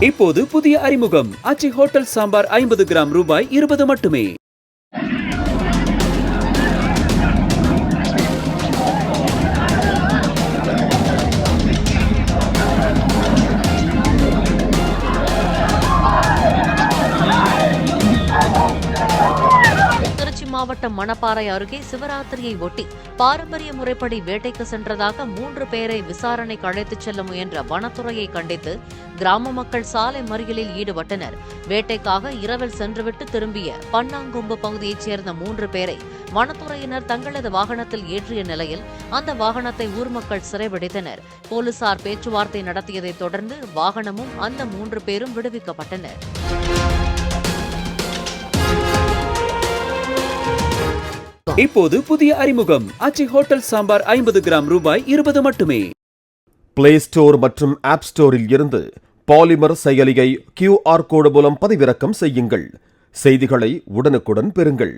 இப்போது புதிய அறிமுகம் ஆச்சி ஹோட்டல் சாம்பார் 50 கிராம் ரூபாய் 20 மட்டுமே. மாவட்டம் மணப்பாறை அருகே சிவராத்திரியை ஒட்டி பாரம்பரிய முறைப்படி வேட்டைக்கு சென்றதாக 3 பேரை விசாரணைக்கு அழைத்துச் செல்ல முயன்ற வனத்துறையை கண்டித்து கிராம மக்கள் சாலை மறியலில் ஈடுபட்டனர். வேட்டைக்காக இரவில் சென்றுவிட்டு திரும்பிய பன்னாங்கொம்பு பகுதியைச் சேர்ந்த 3 பேரை வனத்துறையினர் தங்களது வாகனத்தில் ஏற்றிய நிலையில் அந்த வாகனத்தை ஊர் மக்கள் சிறைபிடித்தனர். போலீசார் பேச்சுவார்த்தை நடத்தியதைத் தொடர்ந்து வாகனமும் அந்த 3 பேரும் விடுவிக்கப்பட்டனர். இப்போது புதிய அறிமுகம் ஆச்சி ஹோட்டல் சாம்பார் 50 கிராம் ரூபாய் 20 மட்டுமே. பிளே ஸ்டோர் மற்றும் ஆப் ஸ்டோரில் இருந்து பாலிமர் செயலியை QR கோடு மூலம் பதிவிறக்கம் செய்யுங்கள். செய்திகளை உடனுக்குடன் பெறுங்கள்.